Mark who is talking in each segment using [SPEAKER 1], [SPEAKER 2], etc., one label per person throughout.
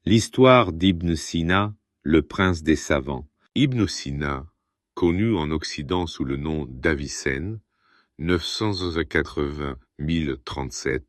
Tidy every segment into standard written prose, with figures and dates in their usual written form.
[SPEAKER 1] L'histoire d'Ibn Sina, le prince des savants. Ibn Sina, connu en Occident sous le nom d'Avicenne, 980-1037,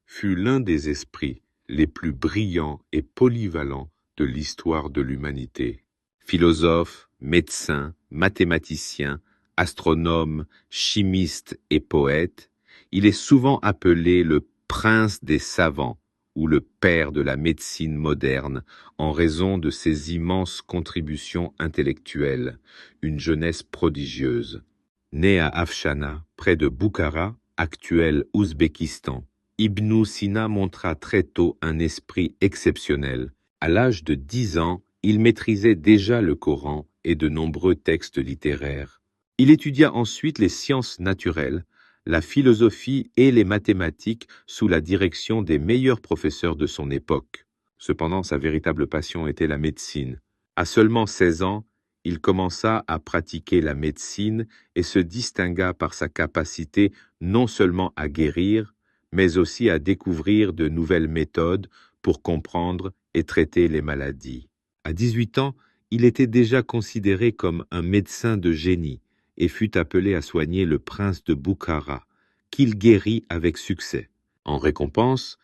[SPEAKER 1] fut l'un des esprits les plus brillants et polyvalents de l'histoire de l'humanité. Philosophe, médecin, mathématicien, astronome, chimiste et poète, il est souvent appelé le prince des savants ou le père de la médecine moderne en raison de ses immenses contributions intellectuelles, une jeunesse prodigieuse. Né à Afshana, près de Boukhara, actuel Ouzbékistan, Ibn Sina montra très tôt un esprit exceptionnel. À l'âge de 10 ans, il maîtrisait déjà le Coran et de nombreux textes littéraires. Il étudia ensuite les sciences naturelles, la philosophie et les mathématiques sous la direction des meilleurs professeurs de son époque. Cependant, sa véritable passion était la médecine. À seulement 16 ans, il commença à pratiquer la médecine et se distingua par sa capacité non seulement à guérir, mais aussi à découvrir de nouvelles méthodes pour comprendre et traiter les maladies. À 18 ans, il était déjà considéré comme un médecin de génie et fut appelé à soigner le prince de Boukhara, qu'il guérit avec succès. En récompense,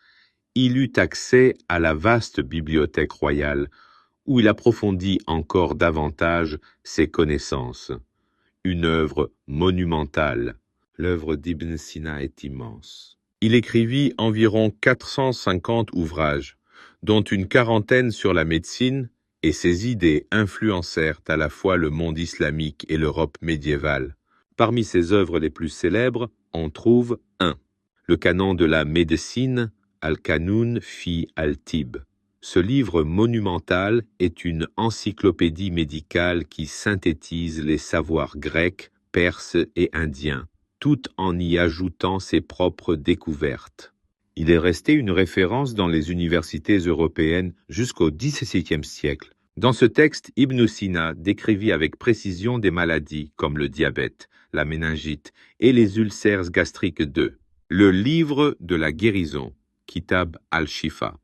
[SPEAKER 1] il eut accès à la vaste bibliothèque royale, où il approfondit encore davantage ses connaissances. Une œuvre monumentale. L'œuvre d'Ibn Sina est immense. Il écrivit environ 450 ouvrages, dont une quarantaine sur la médecine, et ses idées influencèrent à la fois le monde islamique et l'Europe médiévale. Parmi ses œuvres les plus célèbres, on trouve 1. Le canon de la médecine, Al-Qanun fi al-Tib. Ce livre monumental est une encyclopédie médicale qui synthétise les savoirs grecs, perses et indiens, tout en y ajoutant ses propres découvertes. Il est resté une référence dans les universités européennes jusqu'au XVIIe siècle. Dans ce texte, Ibn Sina décrivit avec précision des maladies comme le diabète, la méningite et les ulcères gastriques 2. Le livre de la guérison, Kitab al-Shifa,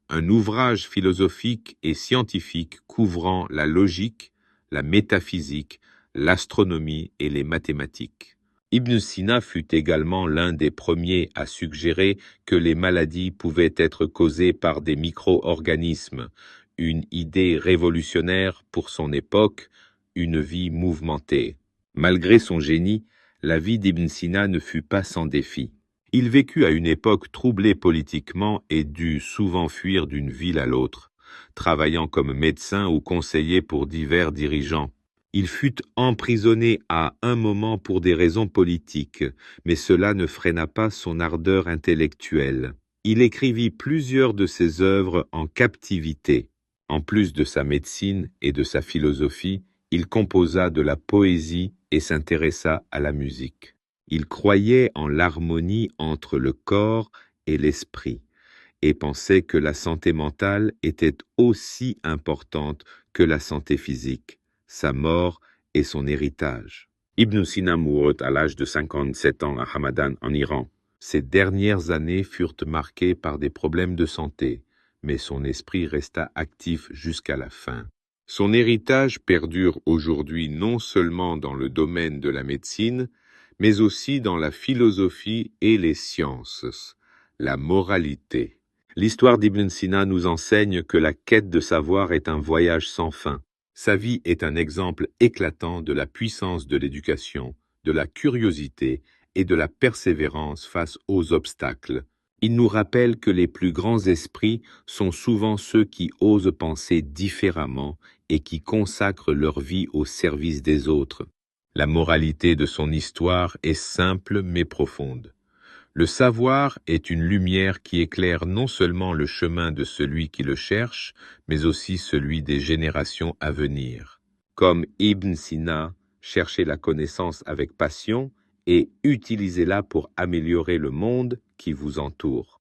[SPEAKER 1] un ouvrage philosophique et scientifique couvrant la logique, la métaphysique, l'astronomie et les mathématiques. Ibn Sina fut également l'un des premiers à suggérer que les maladies pouvaient être causées par des micro-organismes, une idée révolutionnaire pour son époque, une vie mouvementée. Malgré son génie, la vie d'Ibn Sina ne fut pas sans défis. Il vécut à une époque troublée politiquement et dut souvent fuir d'une ville à l'autre, travaillant comme médecin ou conseiller pour divers dirigeants. Il fut emprisonné à un moment pour des raisons politiques, mais cela ne freina pas son ardeur intellectuelle. Il écrivit plusieurs de ses œuvres en captivité. En plus de sa médecine et de sa philosophie, il composa de la poésie et s'intéressa à la musique. Il croyait en l'harmonie entre le corps et l'esprit et pensait que la santé mentale était aussi importante que la santé physique, sa mort et son héritage. Ibn Sina mourut à l'âge de 57 ans à Hamadan en Iran. Ses dernières années furent marquées par des problèmes de santé, mais son esprit resta actif jusqu'à la fin. Son héritage perdure aujourd'hui non seulement dans le domaine de la médecine, mais aussi dans la philosophie et les sciences, la moralité. L'histoire d'Ibn Sina nous enseigne que la quête de savoir est un voyage sans fin. Sa vie est un exemple éclatant de la puissance de l'éducation, de la curiosité et de la persévérance face aux obstacles. Il nous rappelle que les plus grands esprits sont souvent ceux qui osent penser différemment et qui consacrent leur vie au service des autres. La moralité de son histoire est simple mais profonde. Le savoir est une lumière qui éclaire non seulement le chemin de celui qui le cherche, mais aussi celui des générations à venir. Comme Ibn Sina, cherchez la connaissance avec passion et utilisez-la pour améliorer le monde qui vous entoure.